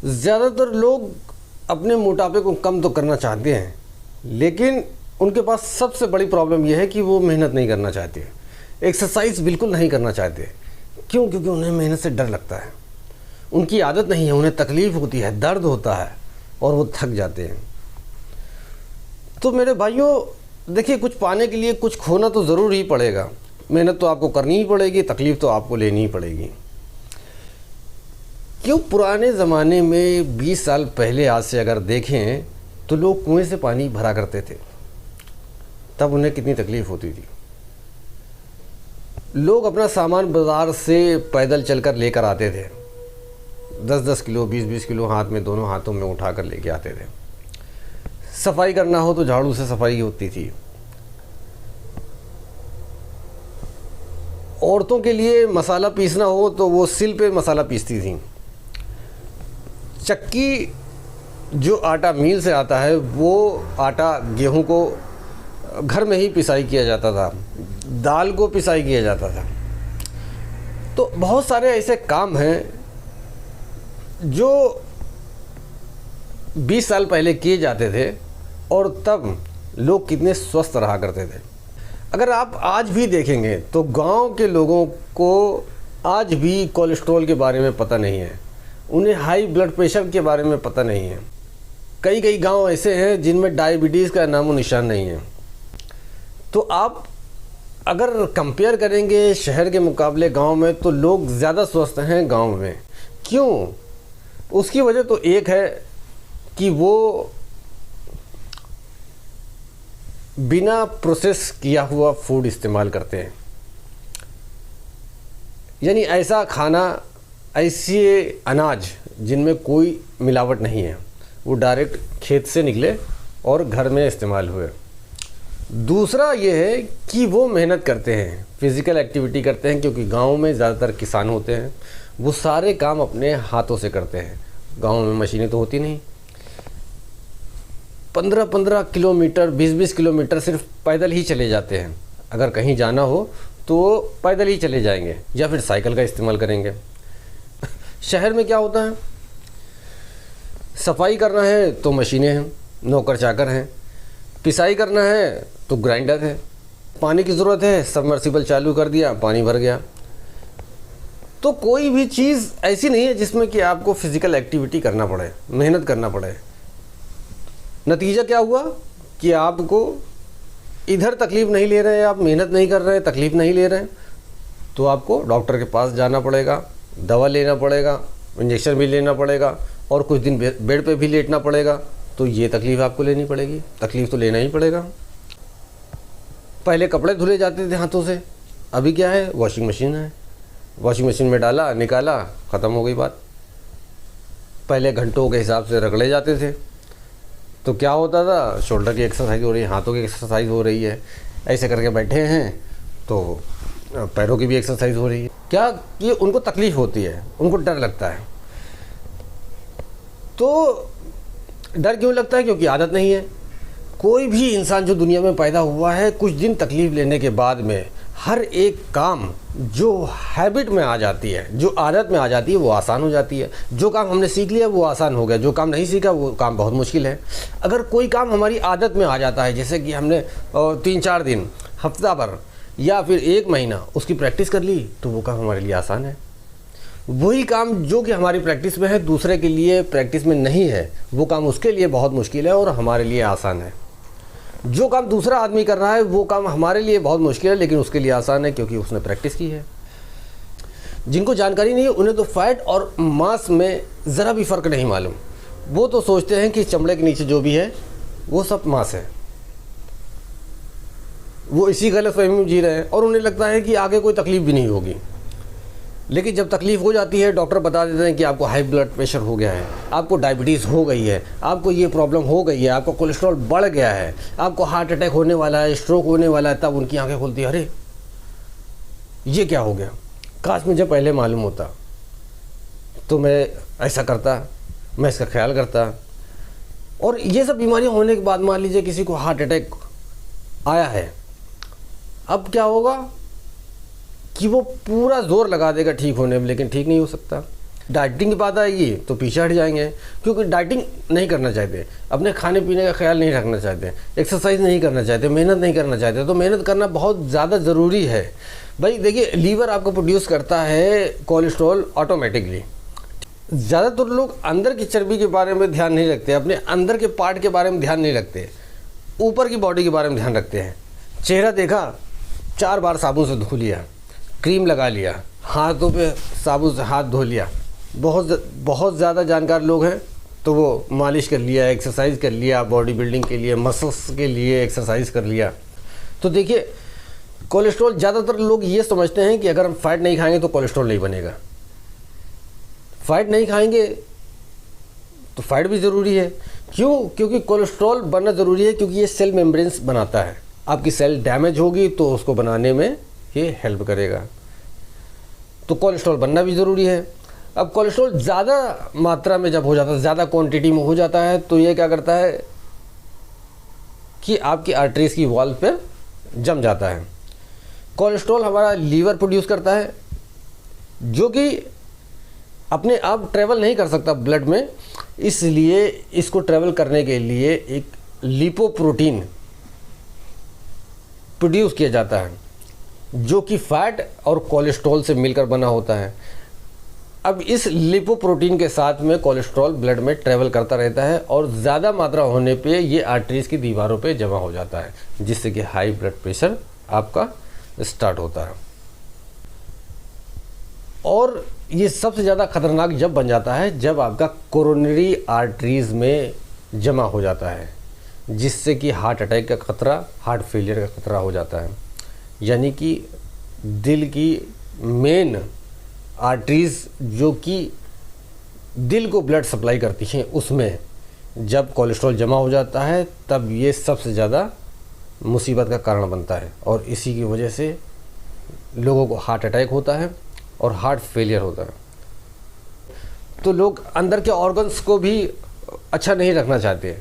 ज़्यादातर लोग अपने मोटापे को कम तो करना चाहते हैं, लेकिन उनके पास सबसे बड़ी प्रॉब्लम यह है कि वो मेहनत नहीं करना चाहते, एक्सरसाइज बिल्कुल नहीं करना चाहते। क्यों? क्योंकि उन्हें मेहनत से डर लगता है, उनकी आदत नहीं है, उन्हें तकलीफ़ होती है, दर्द होता है और वो थक जाते हैं। तो मेरे भाइयों देखिए, कुछ पाने के लिए कुछ खोना तो ज़रूर ही पड़ेगा। मेहनत तो आपको करनी ही पड़ेगी, तकलीफ़ तो आपको लेनी ही पड़ेगी। क्यों? पुराने ज़माने में 20 साल पहले आज से अगर देखें तो लोग कुएं से पानी भरा करते थे, तब उन्हें कितनी तकलीफ़ होती थी। लोग अपना सामान बाज़ार से पैदल चलकर लेकर आते थे, 10-10 किलो 20-20 किलो हाथ में, दोनों हाथों में उठा कर लेके आते थे। सफाई करना हो तो झाड़ू से सफाई होती थी। औरतों के लिए मसाला पीसना हो तो वो सिल पे मसाला पीसती थी। चक्की जो आटा मिल से आता है, वो आटा गेहूं को घर में ही पिसाई किया जाता था, दाल को पिसाई किया जाता था। तो बहुत सारे ऐसे काम हैं जो 20 साल पहले किए जाते थे और तब लोग कितने स्वस्थ रहा करते थे। अगर आप आज भी देखेंगे तो गांव के लोगों को आज भी कोलेस्ट्रॉल के बारे में पता नहीं है, उन्हें हाई ब्लड प्रेशर के बारे में पता नहीं है। कई कई गांव ऐसे हैं जिनमें डायबिटीज़ का नामो निशान नहीं है। तो आप अगर कंपेयर करेंगे शहर के मुकाबले गांव में, तो लोग ज़्यादा स्वस्थ हैं गांव में। क्यों? उसकी वजह तो एक है कि वो बिना प्रोसेस किया हुआ फूड इस्तेमाल करते हैं, यानी ऐसा खाना, ऐसे अनाज जिनमें कोई मिलावट नहीं है, वो डायरेक्ट खेत से निकले और घर में इस्तेमाल हुए। दूसरा ये है कि वो मेहनत करते हैं, फिज़िकल एक्टिविटी करते हैं, क्योंकि गांव में ज़्यादातर किसान होते हैं, वो सारे काम अपने हाथों से करते हैं। गांव में मशीनें तो होती नहीं। 15-15 किलोमीटर 20-20 किलोमीटर सिर्फ पैदल ही चले जाते हैं। अगर कहीं जाना हो तो पैदल ही चले जाएंगे या फिर साइकिल का इस्तेमाल करेंगे। शहर में क्या होता है, सफाई करना है तो मशीनें हैं, नौकर चाकर हैं, पिसाई करना है तो ग्राइंडर है, पानी की ज़रूरत है सबमर्सिबल चालू कर दिया, पानी भर गया। तो कोई भी चीज़ ऐसी नहीं है जिसमें कि आपको फिज़िकल एक्टिविटी करना पड़े, मेहनत करना पड़े। नतीजा क्या हुआ कि आपको इधर तकलीफ़ नहीं ले रहे हैं, आप मेहनत नहीं कर रहे हैं, तकलीफ़ नहीं ले रहे हैं, तो आपको डॉक्टर के पास जाना पड़ेगा, दवा लेना पड़ेगा, इंजेक्शन भी लेना पड़ेगा और कुछ दिन बेड पे भी लेटना पड़ेगा। तो ये तकलीफ़ आपको लेनी पड़ेगी, तकलीफ़ तो लेना ही पड़ेगा। पहले कपड़े धुले जाते थे हाथों से, अभी क्या है, वॉशिंग मशीन है, वॉशिंग मशीन में डाला, निकाला, ख़त्म हो गई बात। पहले घंटों के हिसाब से रगड़े जाते थे, तो क्या होता था, शोल्डर की एक्सरसाइज हो रही है, हाथों की एक्सरसाइज हो रही है, ऐसे करके बैठे हैं तो पैरों की भी एक्सरसाइज हो रही है। क्या कि उनको तकलीफ़ होती है, उनको डर लगता है। तो डर क्यों लगता है? क्योंकि आदत नहीं है। कोई भी इंसान जो दुनिया में पैदा हुआ है, कुछ दिन तकलीफ़ लेने के बाद में हर एक काम जो हैबिट में आ जाती है, जो आदत में आ जाती है, वो आसान हो जाती है। जो काम हमने सीख लिया वो आसान हो गया, जो काम नहीं सीखा वो काम बहुत मुश्किल है। अगर कोई काम हमारी आदत में आ जाता है, जैसे कि हमने 3-4 दिन, हफ्ता भर या फिर 1 महीना उसकी प्रैक्टिस कर ली, तो वो काम हमारे लिए आसान है। वही काम जो कि हमारी प्रैक्टिस में है, दूसरे के लिए प्रैक्टिस में नहीं है, वो काम उसके लिए बहुत मुश्किल है और हमारे लिए आसान है। जो काम दूसरा आदमी कर रहा है वो काम हमारे लिए बहुत मुश्किल है, लेकिन उसके लिए आसान है क्योंकि उसने प्रैक्टिस की है। जिनको जानकारी नहीं है उन्हें तो फैट और मांस में ज़रा भी फ़र्क नहीं मालूम। वो तो सोचते हैं कि चमड़े के नीचे जो भी है वो सब मांस है। वो इसी गलतफहमी में जी रहे हैं और उन्हें लगता है कि आगे कोई तकलीफ़ भी नहीं होगी। लेकिन जब तकलीफ़ हो जाती है, डॉक्टर बता देते हैं कि आपको हाई ब्लड प्रेशर हो गया है, आपको डायबिटीज़ हो गई है, आपको ये प्रॉब्लम हो गई है, आपको कोलेस्ट्रॉल बढ़ गया है, आपको हार्ट अटैक होने वाला है, स्ट्रोक होने वाला है, तब उनकी आंखें खुलती है, अरे ये क्या हो गया, काश मुझे पहले मालूम होता तो मैं ऐसा करता, मैं इसका ख्याल करता। और ये सब बीमारियाँ होने के बाद मान लीजिए किसी को हार्ट अटैक आया है, अब क्या होगा कि वो पूरा जोर लगा देगा ठीक होने में, लेकिन ठीक नहीं हो सकता। डाइटिंग की बात आएगी तो पीछे हट जाएंगे, क्योंकि डाइटिंग नहीं करना चाहते, अपने खाने पीने का ख्याल नहीं रखना चाहते, एक्सरसाइज नहीं करना चाहते, मेहनत नहीं करना चाहते। तो मेहनत करना बहुत ज़्यादा ज़रूरी है भाई। देखिए, लीवर आपको प्रोड्यूस करता है कोलेस्ट्रॉल ऑटोमेटिकली। ज़्यादातर लोग अंदर की चर्बी के बारे में ध्यान नहीं रखते, अपने अंदर के पार्ट के बारे में ध्यान नहीं रखते, ऊपर की बॉडी के बारे में ध्यान रखते हैं। चेहरा देखा, 4 बार साबुन से धो लिया, क्रीम लगा लिया, हाथों पे साबुन से हाथ धो लिया। बहुत ज़्यादा जानकार लोग हैं तो वो मालिश कर लिया, एक्सरसाइज कर लिया, बॉडी बिल्डिंग के लिए, मसल्स के लिए एक्सरसाइज कर लिया। तो देखिए, कोलेस्ट्रॉल, ज़्यादातर लोग ये समझते हैं कि अगर हम फैट नहीं खाएंगे तो कोलेस्ट्रॉल नहीं बनेगा। फैट नहीं खाएंगे तो फैट भी ज़रूरी है। क्यों? क्योंकि कोलेस्ट्रॉल बनना ज़रूरी है, क्योंकि ये सेल मेम्ब्रेन्स बनाता है। आपकी सेल डैमेज होगी तो उसको बनाने में ये हेल्प करेगा। तो कोलेस्ट्रॉल बनना भी ज़रूरी है। अब कोलेस्ट्रॉल ज़्यादा मात्रा में जब हो जाता है, ज़्यादा क्वांटिटी में हो जाता है, तो ये क्या करता है कि आपकी आर्टरीज की वॉल पे जम जाता है। कोलेस्ट्रॉल हमारा लीवर प्रोड्यूस करता है, जो कि अपने आप ट्रैवल नहीं कर सकता ब्लड में, इसलिए इसको ट्रैवल करने के लिए एक लिपोप्रोटीन प्रोड्यूस किया जाता है, जो कि फैट और कोलेस्ट्रॉल से मिलकर बना होता है। अब इस लिपोप्रोटीन के साथ में कोलेस्ट्रॉल ब्लड में ट्रैवल करता रहता है और ज़्यादा मात्रा होने पे ये आर्टरीज की दीवारों पे जमा हो जाता है, जिससे कि हाई ब्लड प्रेशर आपका स्टार्ट होता है। और ये सबसे ज़्यादा खतरनाक जब बन जाता है जब आपका कोरोनरी आर्टरीज में जमा हो जाता है, जिससे कि हार्ट अटैक का खतरा, हार्ट फेलियर का खतरा हो जाता है। यानी कि दिल की मेन आर्टरीज जो कि दिल को ब्लड सप्लाई करती हैं, उसमें जब कोलेस्ट्रॉल जमा हो जाता है तब ये सबसे ज़्यादा मुसीबत का कारण बनता है। और इसी की वजह से लोगों को हार्ट अटैक होता है और हार्ट फेलियर होता है। तो लोग अंदर के ऑर्गन्स को भी अच्छा नहीं रखना चाहते।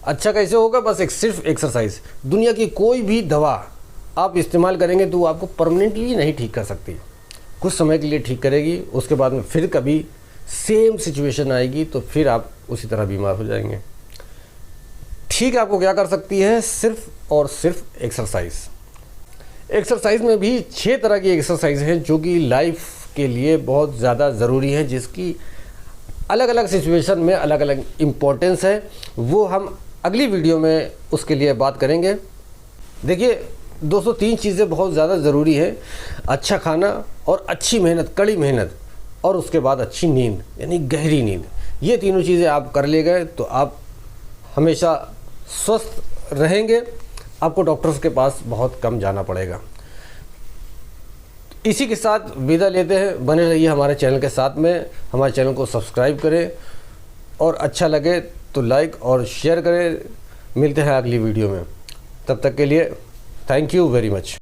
अच्छा कैसे होगा? बस सिर्फ एक्सरसाइज। दुनिया की कोई भी दवा आप इस्तेमाल करेंगे तो वो आपको परमानेंटली नहीं ठीक कर सकती, कुछ समय के लिए ठीक करेगी, उसके बाद में फिर कभी सेम सिचुएशन आएगी तो फिर आप उसी तरह बीमार हो जाएंगे। ठीक आपको क्या कर सकती है? सिर्फ और सिर्फ एक्सरसाइज। एक्सरसाइज में भी 6 तरह की एक्सरसाइज हैं जो कि लाइफ के लिए बहुत ज़्यादा ज़रूरी है, जिसकी अलग अलग सिचुएशन में अलग अलग इम्पोर्टेंस है। वो हम अगली वीडियो में उसके लिए बात करेंगे। देखिए दोस्तों, 3 चीज़ें बहुत ज़्यादा ज़रूरी है: अच्छा खाना और अच्छी मेहनत, कड़ी मेहनत, और उसके बाद अच्छी नींद, यानी गहरी नींद। ये तीनों चीज़ें आप कर ले गए तो आप हमेशा स्वस्थ रहेंगे, आपको डॉक्टर्स के पास बहुत कम जाना पड़ेगा। इसी के साथ विदा लेते हैं। बने रहिए हमारे चैनल के साथ में, हमारे चैनल को सब्सक्राइब करें और अच्छा लगे तो लाइक और शेयर करें। मिलते हैं अगली वीडियो में, तब तक के लिए थैंक यू वेरी मच।